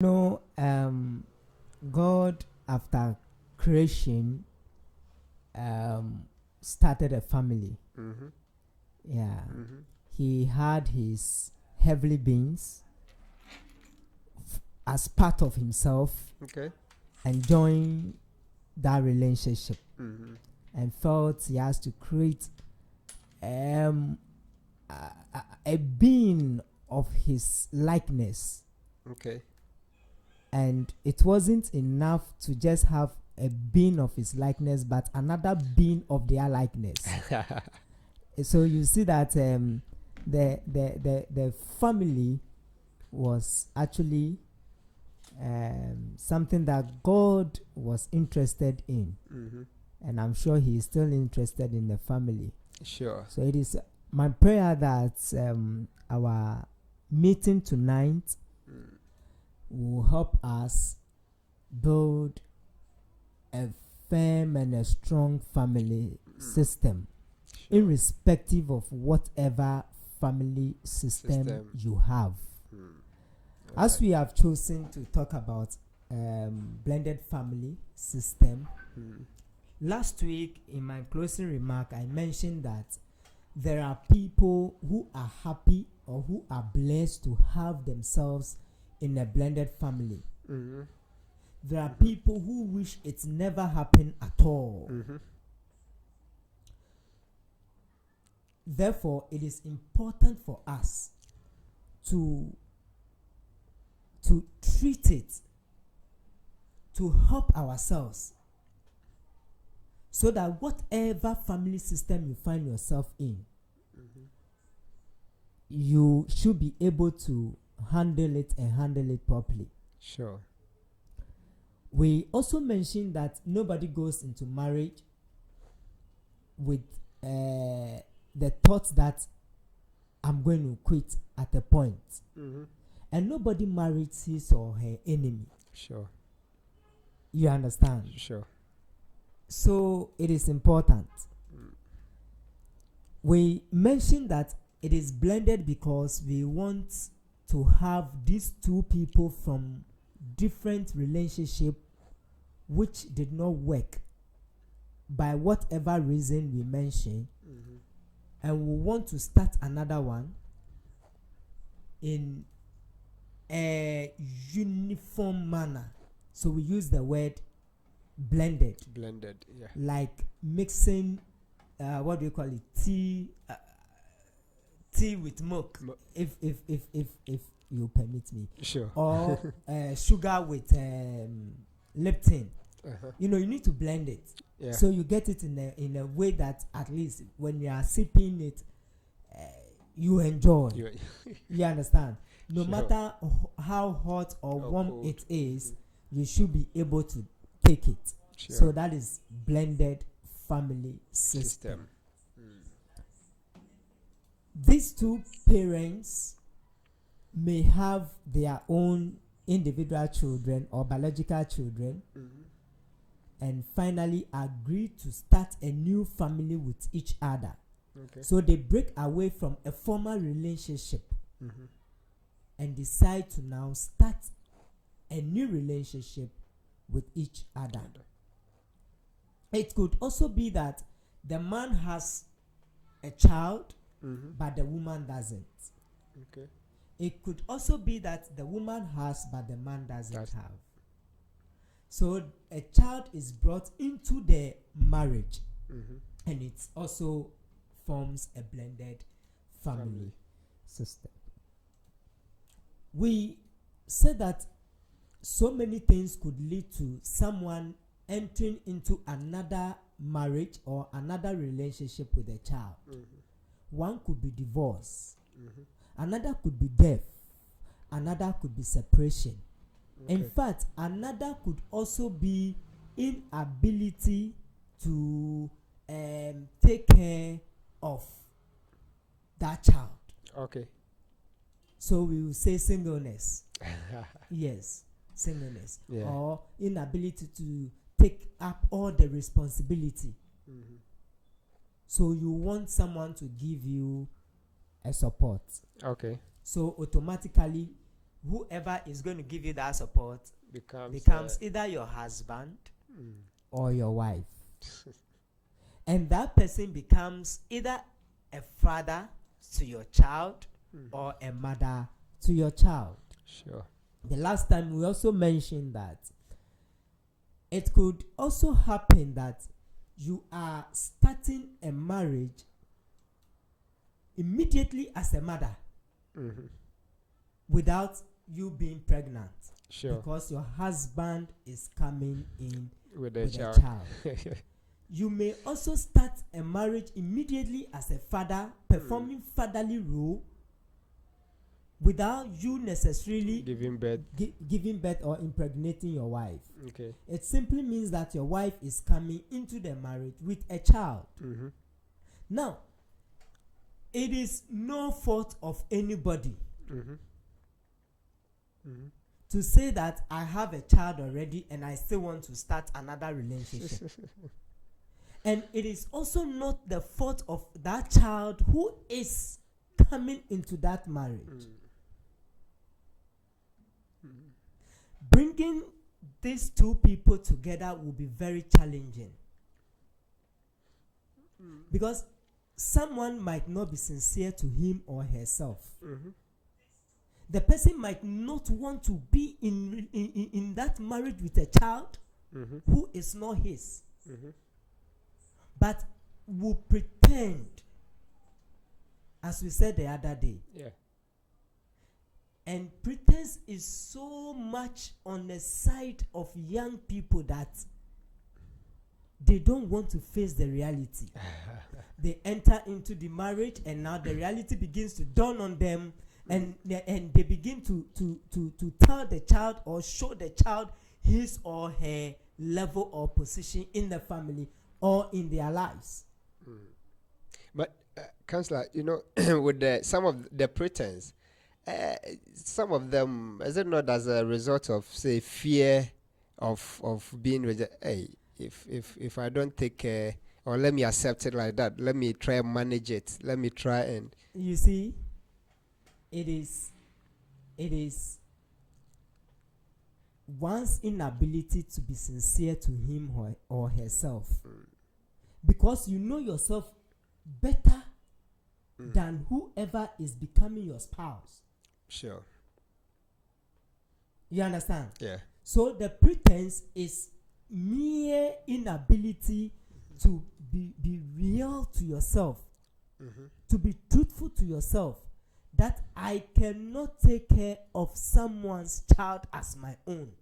No, God after creation started a family. Mm-hmm. Yeah. Mm-hmm. He had his heavenly beings as part of himself Okay. and joined that relationship Mm-hmm. and felt he has to create a being of his likeness. Okay. And it wasn't enough to just have a being of his likeness, but another being of their likeness. So you see that the family was actually something that God was interested in. Mm-hmm. And I'm sure he is still interested in the family. Sure. So it is my prayer that our meeting tonight will help us build a firm and a strong family system, Sure. irrespective of whatever family system you have. As we have chosen to talk about blended family system, last week in my closing remark, I mentioned that there are people who are happy or who are blessed to have themselves in a blended family. Mm-hmm. There are people who wish it never happened at all. Mm-hmm. Therefore, it is important for us to treat it, to help ourselves, so that whatever family system you find yourself in, you should be able to handle it and handle it properly. Sure. We also mentioned that nobody goes into marriage with the thought that I'm going to quit at a point. Mm-hmm. And nobody marries his or her enemy. Sure. You understand? Sure. So it is important. We mentioned that it is blended because we want to have these two people from different relationship which did not work by whatever reason we mentioned, and we want to start another one in a uniform manner. So we use the word blended. Blended, yeah. Like mixing, what do you call it? Tea with milk, if you permit me. Sure. Or sugar with Lipton. Uh-huh. You need to blend it. Yeah. So you get it in a way that at least when you are sipping it, you enjoy. You understand? No Sure. matter how hot or warm cold it is, you should be able to take it. Sure. So that is blended family system. These two parents may have their own individual children or biological children, and finally agree to start a new family with each other. Okay. So they break away from a former relationship and decide to now start a new relationship with each other. It could also be that the man has a child, but the woman doesn't. Okay. It could also be that the woman has, but the man doesn't have. So a child is brought into the marriage, and it also forms a blended family system. We said that so many things could lead to someone entering into another marriage or another relationship with a child. One could be divorce. Another could be death. Another could be separation. In fact, another could also be inability to take care of that child. Okay. So we will say singleness. Yes, singleness. Yeah. Or inability to take up all the responsibility. So you want someone to give you a support. Okay. So automatically whoever is going to give you that support becomes either your husband mm. or your wife. And that person becomes either a father to your child or a mother to your child. Sure. The last time we also mentioned that it could also happen that you are starting a marriage immediately as a mother without you being pregnant. Sure. Because your husband is coming in with a a child. You may also start a marriage immediately as a father, performing fatherly role without you necessarily giving birth or impregnating your wife. Okay. It simply means that your wife is coming into the marriage with a child. Now, it is no fault of anybody to say that I have a child already and I still want to start another relationship. And it is also not the fault of that child who is coming into that marriage. Bringing these two people together will be very challenging. Because someone might not be sincere to him or herself. The person might not want to be in that marriage with a child who is not his. But will pretend, as we said the other day. Yeah. And pretense is so much on the side of young people that they don't want to face the reality. They enter into the marriage and now the reality begins to dawn on them, and they begin to tell the child or show the child his or her level or position in the family or in their lives. But Counsellor, with some of the pretense, some of them, is it not as a result of, say, fear of being rejected? Hey, if I don't take care, or let me accept it like that, let me try and manage it, let me try and... You see, it is one's inability to be sincere to him or herself. Because you know yourself better than whoever is becoming your spouse. Sure. You understand? Yeah. So the pretense is mere inability to be real to yourself, to be truthful to yourself, that I cannot take care of someone's child as my own.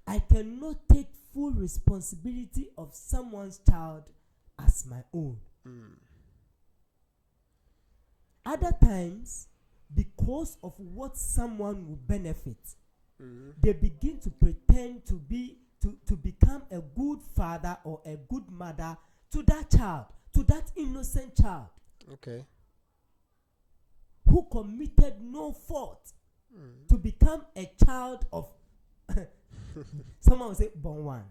I cannot take full responsibility of someone's child as my own. Other times, because of what someone will benefit, they begin to pretend to become a good father or a good mother to that child, to that innocent child. Okay. Who committed no fault to become a child of someone will say born one.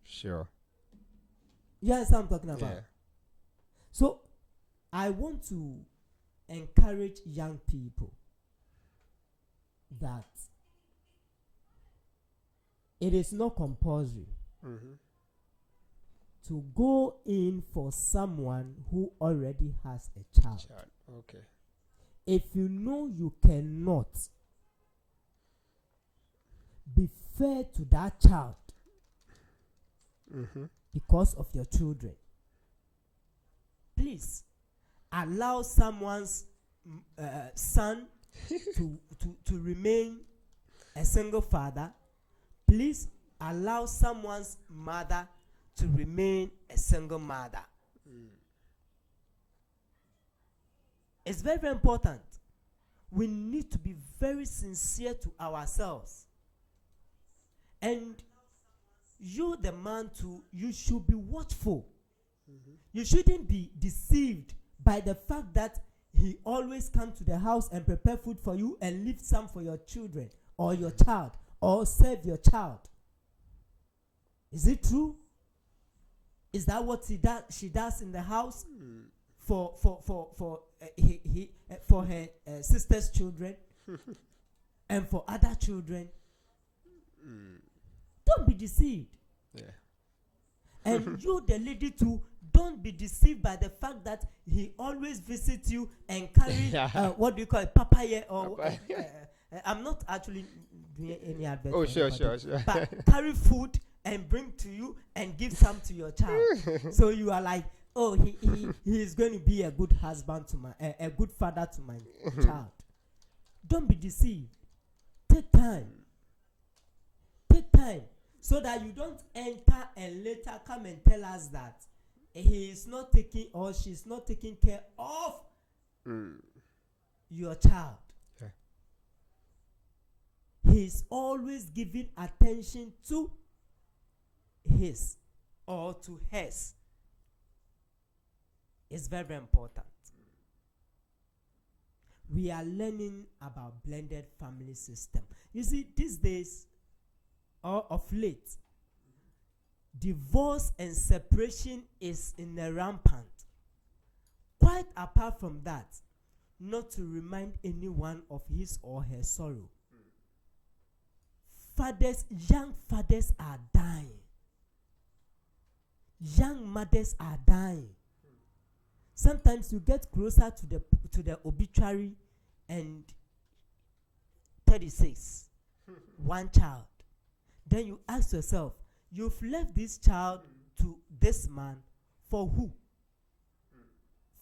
Sure. You understand what I'm talking about? Yeah. So I want to encourage young people that it is not compulsory to go in for someone who already has a child. Okay. If you know you cannot be fair to that child because of your children, please allow someone's son to remain a single father. Please allow someone's mother to remain a single mother. It's very, very important. We need to be very sincere to ourselves. And you, the man, too, you should be watchful. You shouldn't be deceived by the fact that he always comes to the house and prepare food for you and leave some for your children or your child or serve your child. Is it true? Is that what she does in the house for her sister's children? And for other children, don't be deceived. Yeah. And you, the lady too, don't be deceived by the fact that he always visits you and carry what do you call it, papaya or I'm not actually doing any advert. Oh, sure. But carry food and bring to you and give some to your child. So you are like, oh, he is going to be a good husband to a good father to my child. Don't be deceived. Take time. Take time so that you don't enter and later come and tell us that he is not taking or she's not taking care of your child. Yeah. He's always giving attention to his or to hers. It's very, very important. We are learning about blended family system. You see, these days, or of late, divorce and separation is in a rampant. Quite apart from that, not to remind anyone of his or her sorrow. Young fathers are dying. Young mothers are dying. Sometimes you get closer to the obituary and 36, one child. Then you ask yourself, you've left this child to this man for who?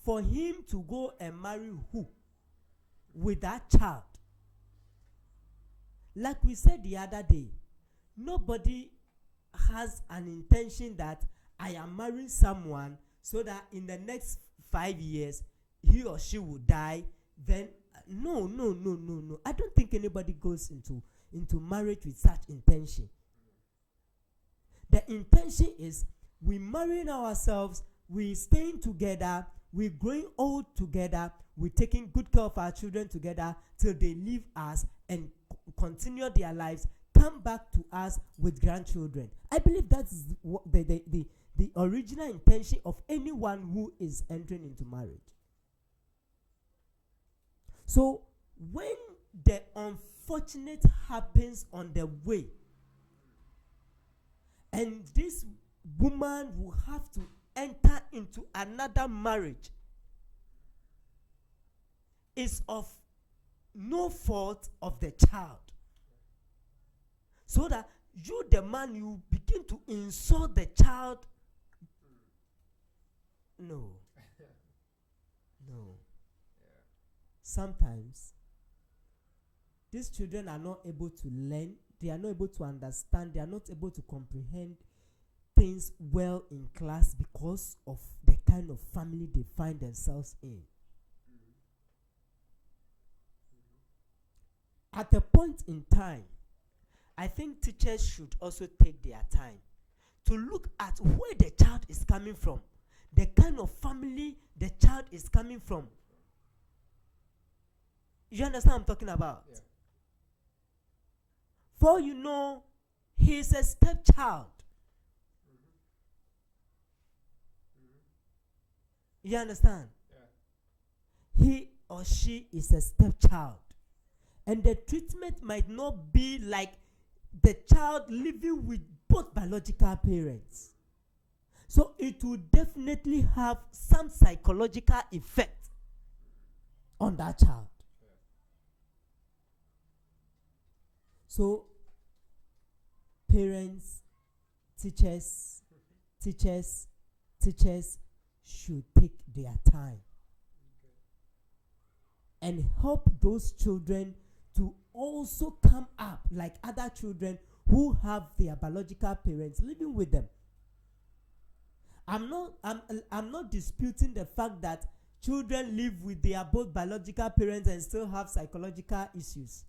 For him to go and marry who? With that child. Like we said the other day, nobody has an intention that I am marrying someone so that in the next 5 years he or she will die. Then no. I don't think anybody goes into marriage with such intention. The intention is we marrying ourselves, we staying together, we growing old together, we taking good care of our children together till they leave us and continue their lives, come back to us with grandchildren. I believe that's what the original intention of anyone who is entering into marriage. So when the unfortunate happens on the way, and this woman will have to enter into another marriage, is of no fault of the child. So that you, the man, you begin to insult the child. No. Sometimes these children are not able to learn, they are not able to understand, they are not able to comprehend things well in class because of the kind of family they find themselves in. At a point in time, I think teachers should also take their time to look at where the child is coming from, the kind of family the child is coming from. You understand what I'm talking about? Yeah. For you know, he's a stepchild. You understand? Yeah. He or she is a stepchild. And the treatment might not be like the child living with both biological parents. So it will definitely have some psychological effect on that child. So parents, teachers should take their time and help those children to also come up like other children who have their biological parents living with them. I'm not disputing the fact that children live with their both biological parents and still have psychological issues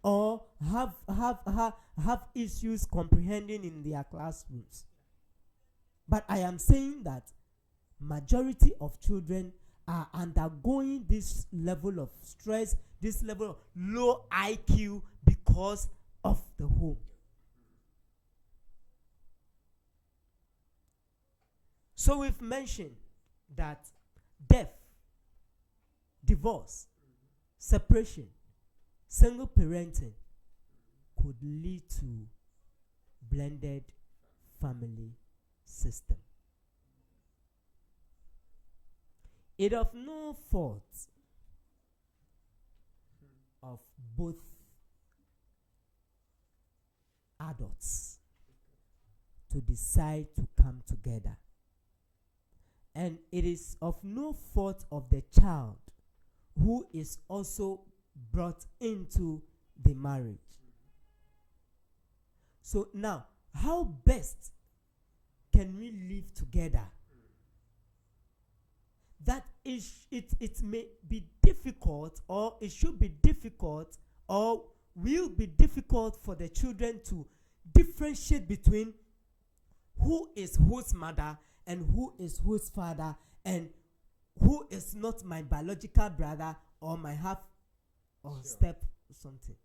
or have issues comprehending in their classrooms. But I am saying that majority of children are undergoing this level of stress, this level of low IQ because of the home. So we've mentioned that death, divorce, separation, single parenting could lead to blended family system. It of no fault of both adults to decide to come together. And it is of no fault of the child who is also brought into the marriage. So now, how best can we live together? That it may be difficult, or it should be difficult, or will be difficult for the children to differentiate between who is whose mother and who is whose father, and who is not my biological brother or my half or step something.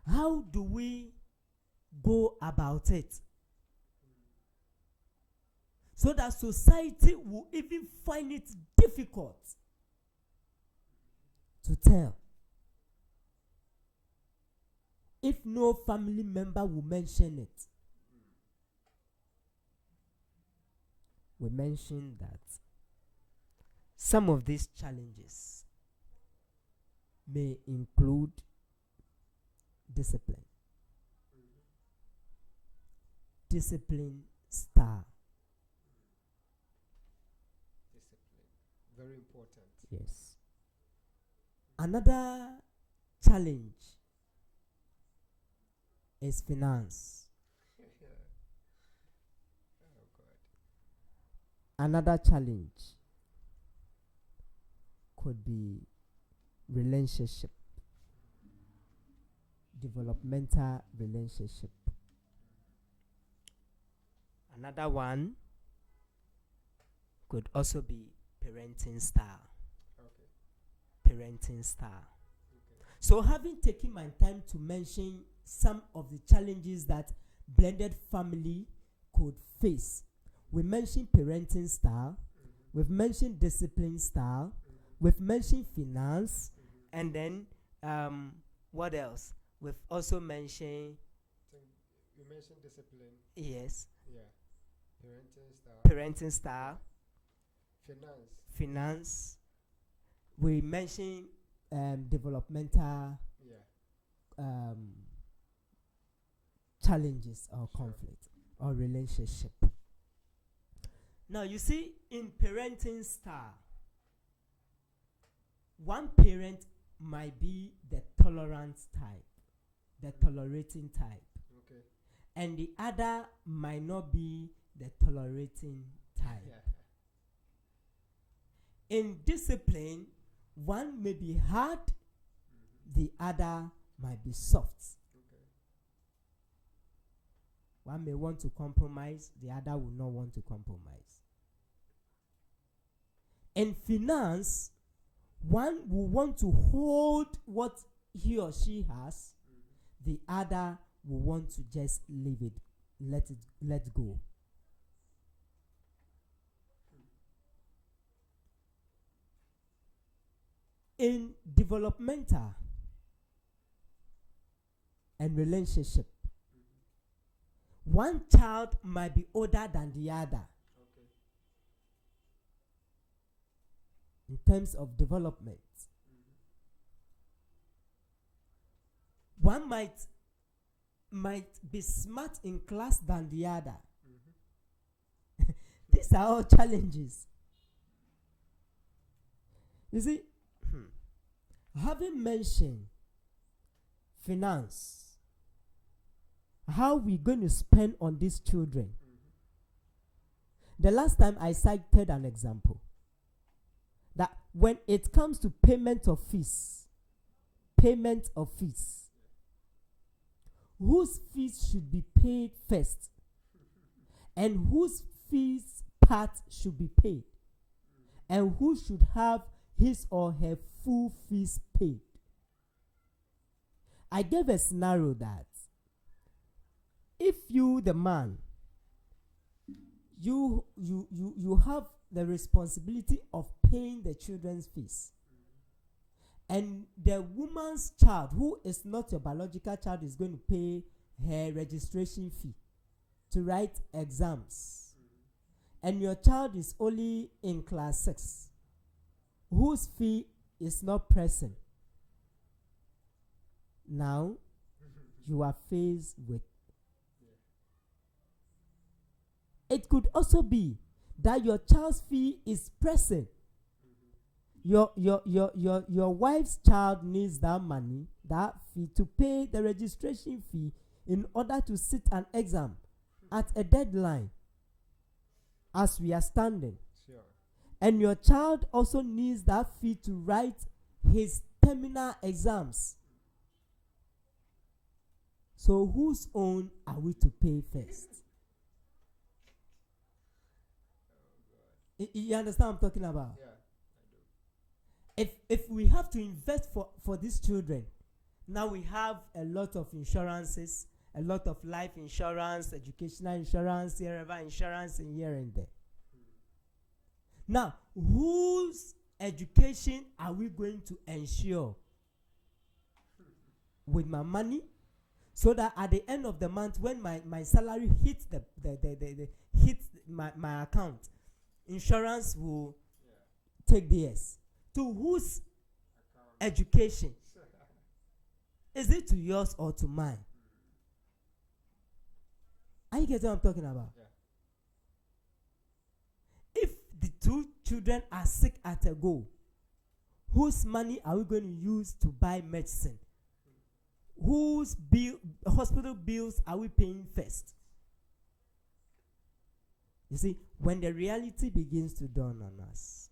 How do we go about it so that society will even find it difficult to tell? If no family member will mention it, we mentioned that some of these challenges may include discipline. Discipline style. Discipline. Very important. Yes. Another challenge is finance. Oh God. Another challenge could be relationship, developmental relationship. Another one could also be parenting style. Okay. Parenting style. Okay. So, having taken my time to mention some of the challenges that blended family could face, we mentioned parenting style, we've mentioned discipline style, we've mentioned finance, and then what else? We've also mentioned. You mentioned discipline. Yes. Yeah. Parenting style. Parenting style. Finance. Finance. We mentioned developmental. Yeah. Challenges or conflict or relationship. Now you see, in parenting style, one parent might be the tolerant type, the tolerating type. Okay. And the other might not be the tolerating type. Yeah. In discipline, one may be hard, the other might be soft. Okay. One may want to compromise, the other will not want to compromise. In finance, one will want to hold what he or she has, the other will want to just leave it, let go. In developmental and relationship, one child might be older than the other. Okay. In terms of development. One might be smart in class than the other. These are all challenges. You see, having mentioned finance, how we going to spend on these children? The last time I cited an example that when it comes to payment of fees, whose fees should be paid first and whose fees part should be paid, and who should have his or her full fees paid. I gave a scenario that if you, the man, you have the responsibility of paying the children's fees, and the woman's child, who is not your biological child, is going to pay her registration fee to write exams, and your child is only in class 6, whose fee is not present, now you are faced with. It could also be that your child's fee is present. Your wife's child needs that money, that fee, to pay the registration fee in order to sit an exam at a deadline as we are standing. Sure. And your child also needs that fee to write his terminal exams. So whose own are we to pay first? You understand what I'm talking about? Yeah, I do. If we have to invest for these children, now we have a lot of insurances, a lot of life insurance, educational insurance, wherever insurance, and here and there. Now, whose education are we going to ensure with my money, so that at the end of the month, when my salary hits hits my account, insurance will take theirs? To whose education? Is it to yours or to mine? Are you getting what I'm talking about? Yeah. If the two children are sick at a go, whose money are we going to use to buy medicine? Whose hospital bills are we paying first? You see, when the reality begins to dawn on us,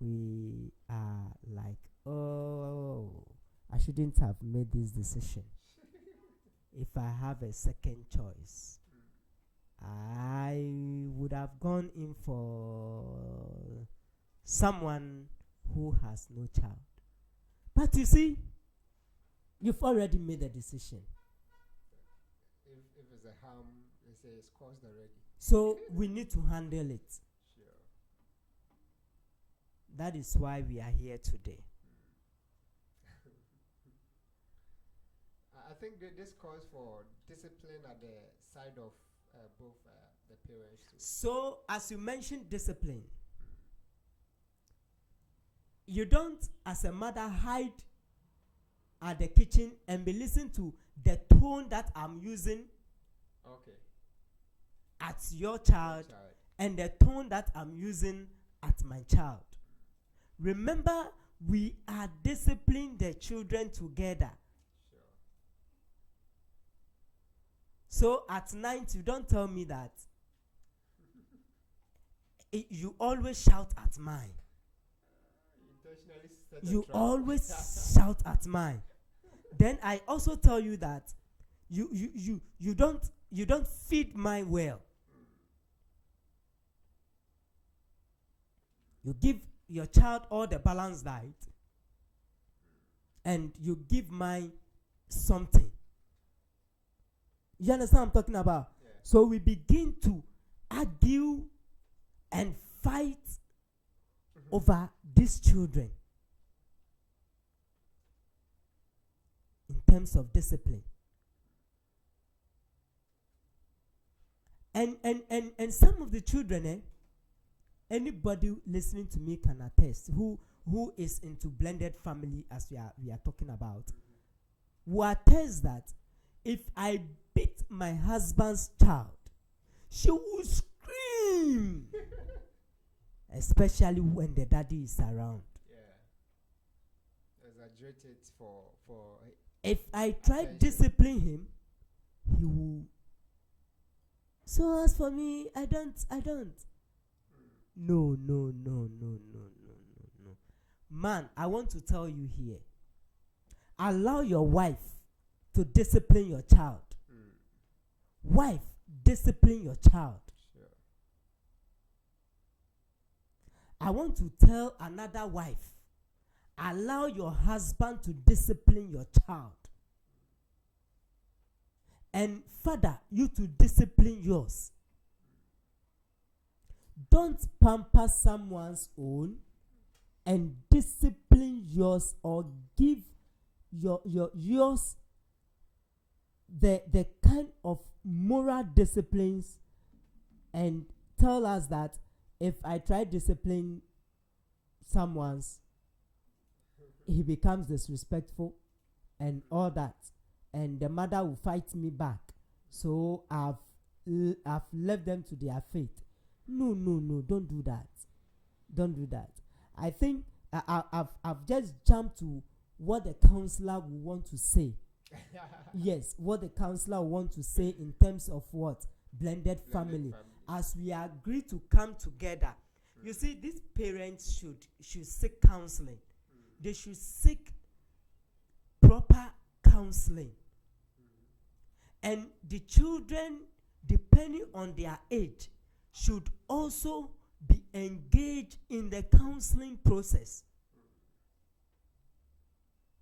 we are like, oh, I shouldn't have made this decision. If I have a second choice, I would have gone in for someone who has no child. But you see, you've already made a decision. If it's a harm, they say it's caused already. So we need to handle it. Sure. That is why we are here today. I think that this calls for discipline at the side of both the parents too. So, as you mentioned, discipline. You don't, as a mother, hide at the kitchen and be listening to the tone that I'm using at your child and the tone that I'm using at my child. Remember, we are disciplining the children together. Sure. So at night, you don't tell me that you always shout at mine. You always shout at mine. Then I also tell you that you don't feed mine well. You give your child all the balanced diet, and you give mine something. You understand what I'm talking about? Yeah. So we begin to argue and fight over these children in terms of discipline. And some of the children, anybody listening to me can attest, who is into blended family, as we are talking about, will attest that if I beat my husband's child, she will scream, especially when the daddy is around. Yeah. Exaggerated for if I try to discipline him, he will. So as for me, I don't. No. Man, I want to tell you here. Allow your wife to discipline your child. Wife, discipline your child. Sure. I want to tell another wife, allow your husband to discipline your child. And father, you to discipline yours. Don't pamper someone's own and discipline discipline yours or give yours the kind of moral disciplines, and tell us that if I try discipline someone's, he becomes disrespectful and all that, and the mother will fight me back, so I've left them to their fate. No, don't do that. I think I've just jumped to what the counselor will want to say. Yes, what the counselor will want to say in terms of what blended family. As we agree to come together, you see, these parents should seek counseling. They should seek proper counseling, and the children, depending on their age, should also be engaged in the counseling process.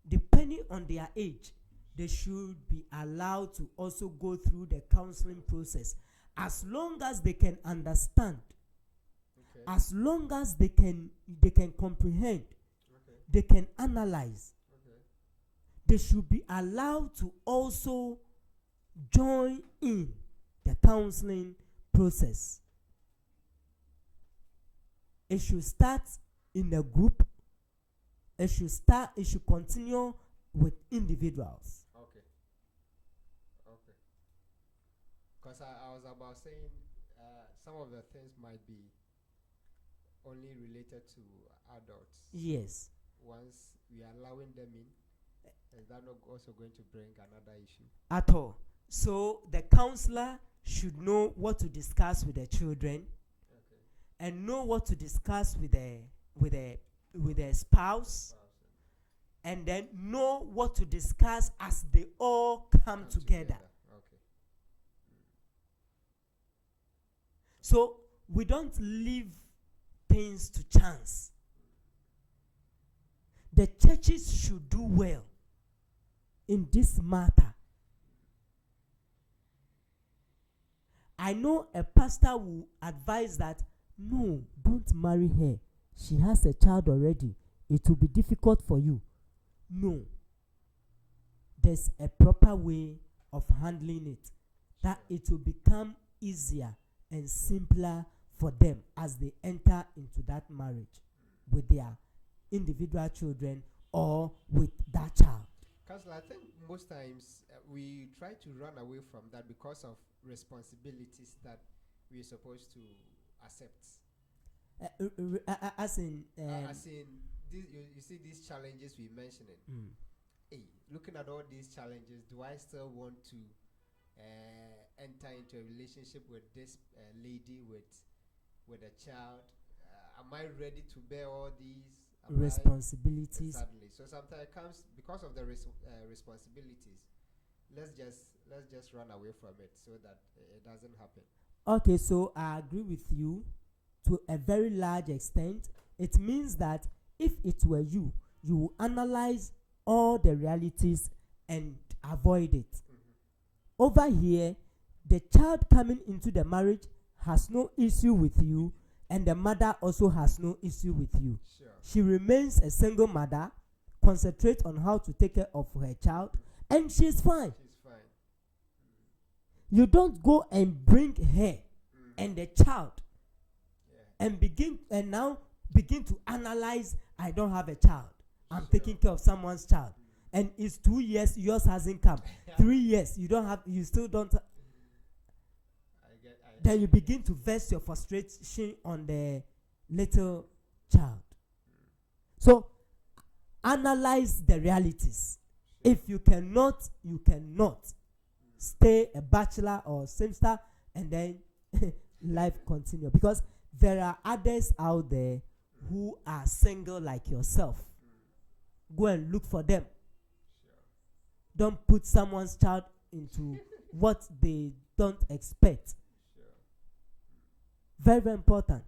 Depending on their age, they should be allowed to also go through the counseling process, as long as they can understand, as long as they can comprehend, they can analyze. They should be allowed to also join in the counseling process. It should start in a group. It should continue with individuals. Okay. Because I was about saying some of the things might be only related to adults. Yes. Once we are allowing them in, is that not also going to bring another issue? At all. So the counselor should know what to discuss with the children, and know what to discuss with the spouse, and then know what to discuss as they all come together. Okay. So we don't leave things to chance. The churches should do well in this matter. I know a pastor will advise that, no, don't marry her. She has a child already. It will be difficult for you. No. There's a proper way of handling it, that it will become easier and simpler for them as they enter into that marriage with their individual children or with that child. Counsellor, I think most times we try to run away from that because of responsibilities that we're supposed to accept. As in this, you see these challenges we're mentioning. Hey, looking at all these challenges, do I still want to enter into a relationship with this lady with a child? Am I ready to bear all these responsibilities? Exactly. So sometimes it comes because of the responsibilities. Let's just run away from it so that it doesn't happen. Okay, so I agree with you to a very large extent. It means that if it were you will analyze all the realities and avoid it. Over here, the child coming into the marriage has no issue with you, and the mother also has no issue with you. Sure. She remains a single mother, concentrate on how to take care of her child, and she's fine. You don't go and bring her and the child and now begin to analyze, I don't have a child. I'm taking care of someone's child. And it's 2 years, yours hasn't come. 3 years, you still don't. Then you begin to vest your frustration on the little child. So analyze the realities. If you cannot, you cannot. Stay a bachelor or spinster, and then life continue. Because there are others out there who are single like yourself. Go and look for them. Don't put someone's child into what they don't expect. Very, very important.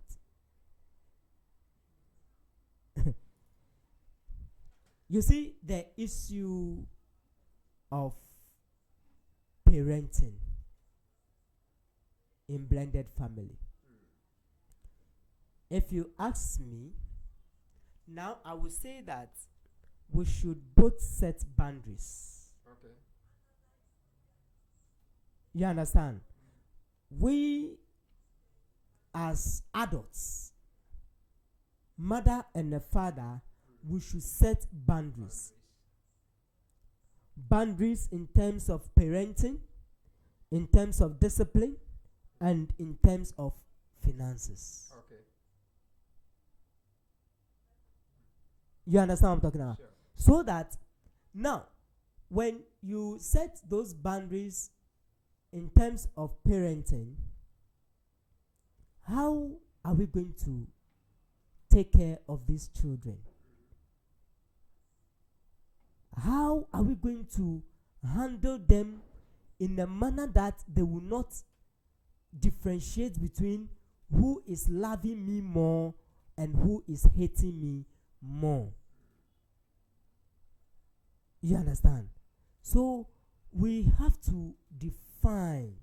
You see, the issue of parenting in blended family. If you ask me, Now, I would say that we should both set boundaries. Okay. You understand? We, as adults, mother and a father, we should set boundaries. Boundaries in terms of parenting, in terms of discipline, and in terms of finances. Okay. You understand what I'm talking about? Sure. So that now, when you set those boundaries in terms of parenting, how are we going to take care of these children? How are we going to handle them in a manner that they will not differentiate between who is loving me more and who is hating me more? You understand? So we have to define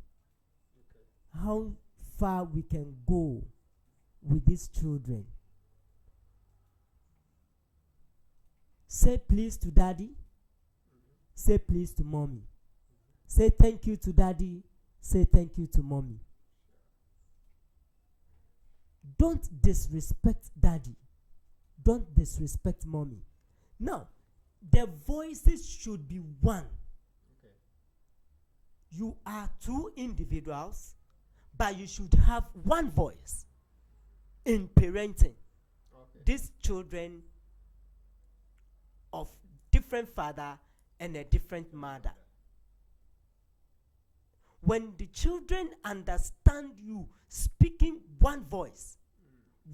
how far we can go with these children. Say please to daddy. Say please to mommy. Say thank you to daddy. Say thank you to mommy. Don't disrespect daddy. Don't disrespect mommy. Now, the voices should be one. Okay. You are two individuals, but you should have one voice in parenting. Okay. These children of different father and a different mother. When the children understand you speaking one voice,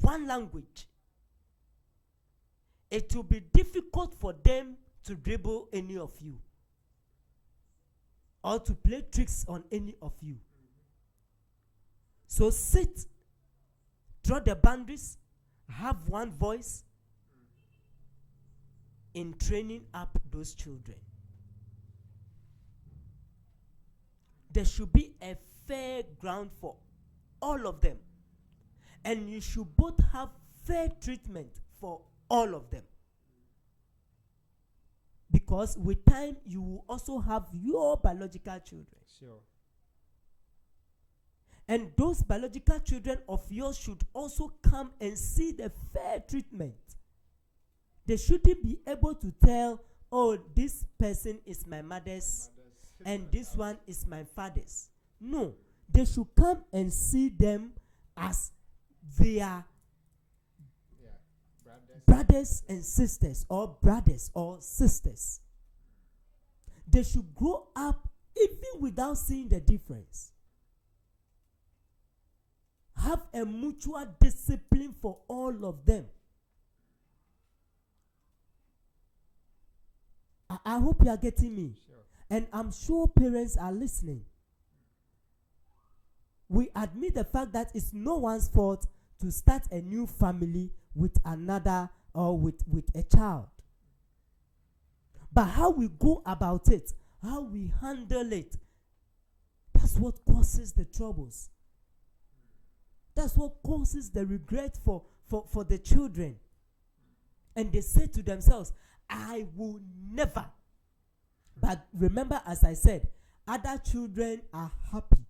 one language, it will be difficult for them to dribble any of you or to play tricks on any of you. So sit, draw the boundaries, have one voice in training up those children. There should be a fair ground for all of them. And you should both have fair treatment for all of them. Because with time, you will also have your biological children. Sure. And those biological children of yours should also come and see the fair treatment. They shouldn't be able to tell, oh, this person is my mother's and this one is my father's. No, they should come and see them as their brothers and sisters, or brothers or sisters. They should grow up even without seeing the difference. Have a mutual discipline for all of them. I hope you are getting me. Sure. And I'm sure parents are listening. We admit the fact that it's no one's fault to start a new family with another or with a child. But how we go about it, how we handle it, that's what causes the troubles. That's what causes the regret for the children. And they say to themselves, I will never. But remember, as I said, other children are happy.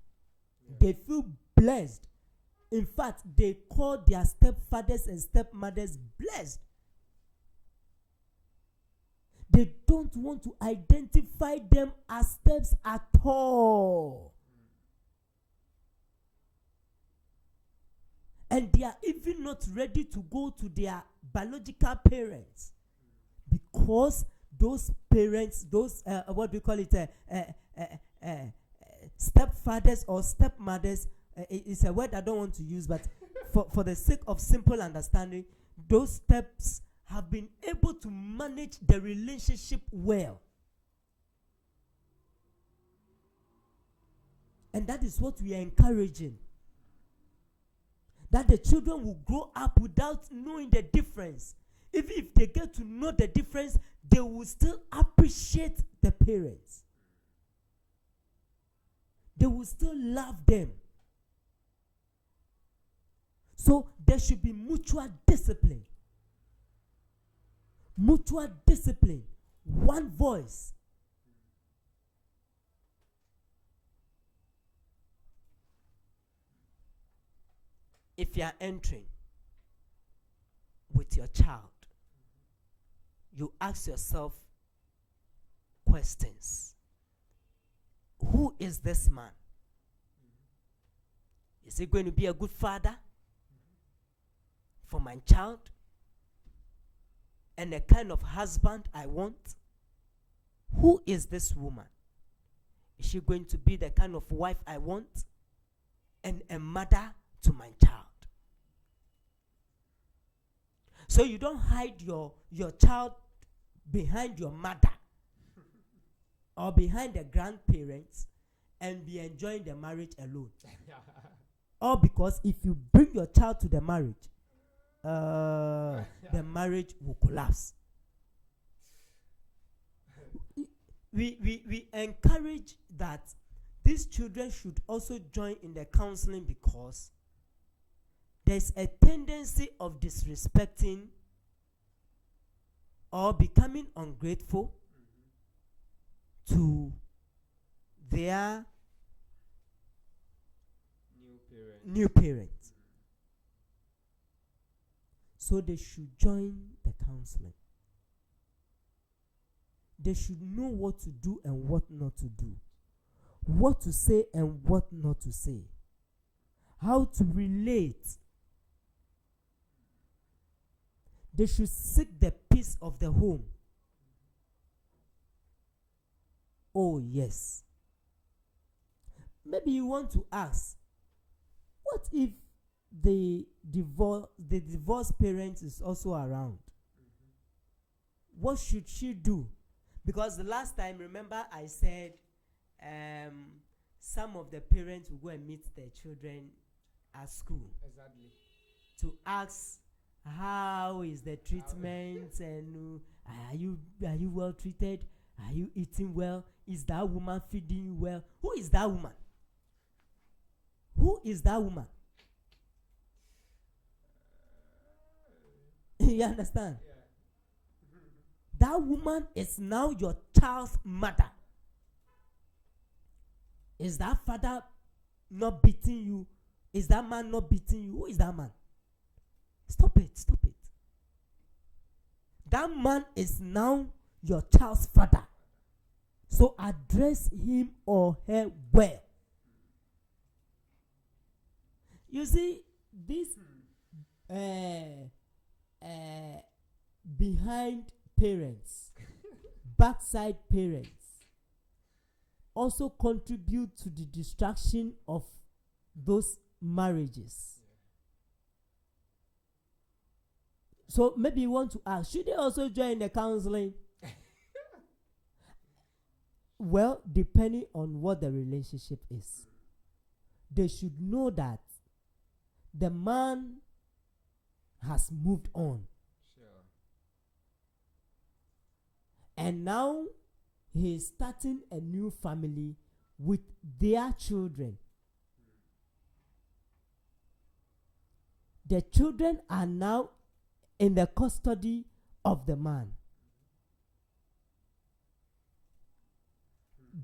Yeah. They feel blessed. In fact, they call their stepfathers and stepmothers blessed. They don't want to identify them as steps at all. And they are even not ready to go to their biological parents, because those parents, those what do you call it, stepfathers or stepmothers, it's a word I don't want to use, but for the sake of simple understanding, those steps have been able to manage the relationship well. And that is what we are encouraging. That the children will grow up without knowing the difference. Even if they get to know the difference, they will still appreciate the parents. They will still love them. So there should be mutual discipline. mutual discipline, one voice. If you are entering with your child, you ask yourself questions. Who is this man? Is he going to be a good father for my child? And the kind of husband I want? Who is this woman? Is she going to be the kind of wife I want? And a mother to my child? So you don't hide your child behind your mother or behind the grandparents and be enjoying the marriage alone. All because if you bring your child to the marriage, the marriage will collapse. We encourage that these children should also join in the counseling because there's a tendency of disrespecting or becoming ungrateful to their new parents. So they should join the counseling. They should know what to do and what not to do, what to say and what not to say, how to relate. They should seek the peace of the home. Oh, yes. Maybe you want to ask, what if the divorced parent is also around? What should she do? Because the last time, remember, I said some of the parents will go and meet their children at school. Exactly. To ask, how is the treatment, and are you well treated? Are you eating well? Is that woman feeding you well? Who is that woman? Who is that woman? You understand? Yeah. That woman is now your child's mother. Is that father not beating you? Is that man not beating you? Who is that man? Stop it. That man is now your child's father. So address him or her well. You see, this behind parents, backside parents, also contribute to the destruction of those marriages. So maybe you want to ask, should they also join the counseling? Well, depending on what the relationship is, they should know that the man has moved on. Sure. And now he is starting a new family with their children. The children are now in the custody of the man.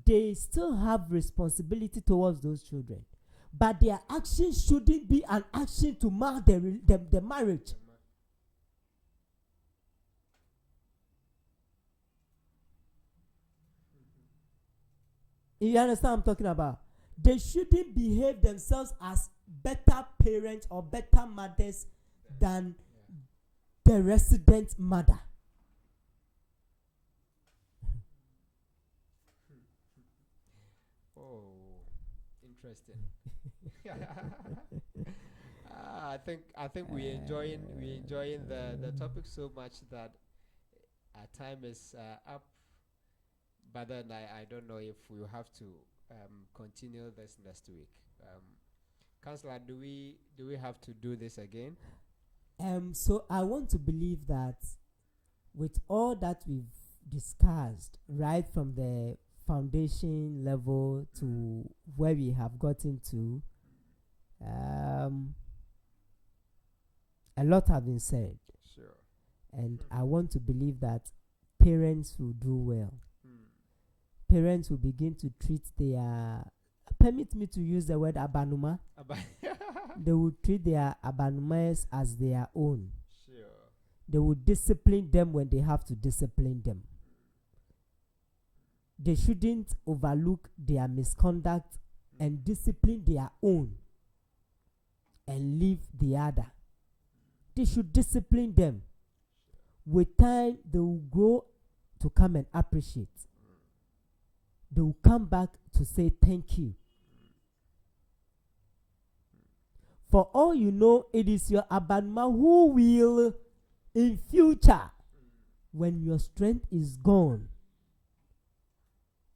They still have responsibility towards those children, but their action shouldn't be an action to mar the marriage. You understand what I'm talking about? They shouldn't behave themselves as better parents or better mothers than the resident mother. Oh, interesting. I think we enjoying the topic so much that our time is up. But then I don't know if we will have to continue this next week. Councillor, do we have to do this again? So I want to believe that with all that we've discussed, right from the foundation level to where we have gotten to, a lot have been said. Sure. And I want to believe that parents will do well. Parents will begin to treat their, permit me to use the word abanuma. They will treat their abanumas as their own. Sure. They will discipline them when they have to discipline them. They shouldn't overlook their misconduct and discipline their own and leave the other. They should discipline them. With time, they will grow to come and appreciate. They will come back to say thank you. For all you know, it is your abanma who will, in future, when your strength is gone,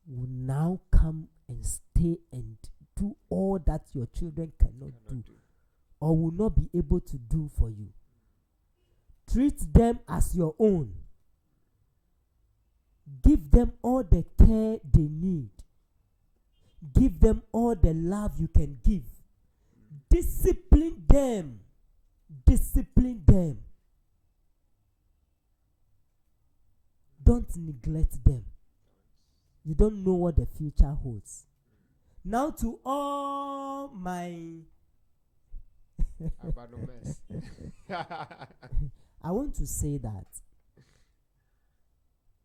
will now come and stay and do all that your children cannot do or will not be able to do for you. Treat them as your own. Give them all the care they need. Give them all the love you can give. Discipline them. Discipline them. Don't neglect them. You don't know what the future holds. Now to all my I want to say that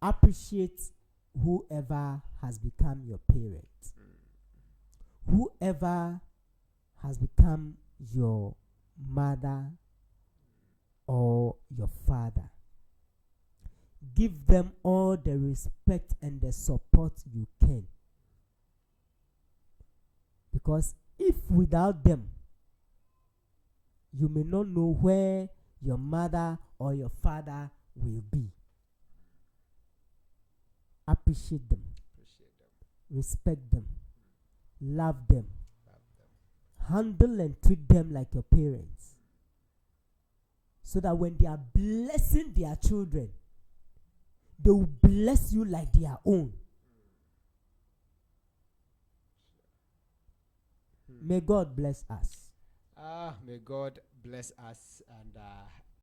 appreciate whoever has become your parent. Whoever has become your mother or your father. Give them all the respect and the support you can. Because if without them, you may not know where your mother or your father will be. Appreciate them. Respect them. Love them. Handle and treat them like your parents. So that when they are blessing their children, they will bless you like their own. May God bless us. May God bless us, and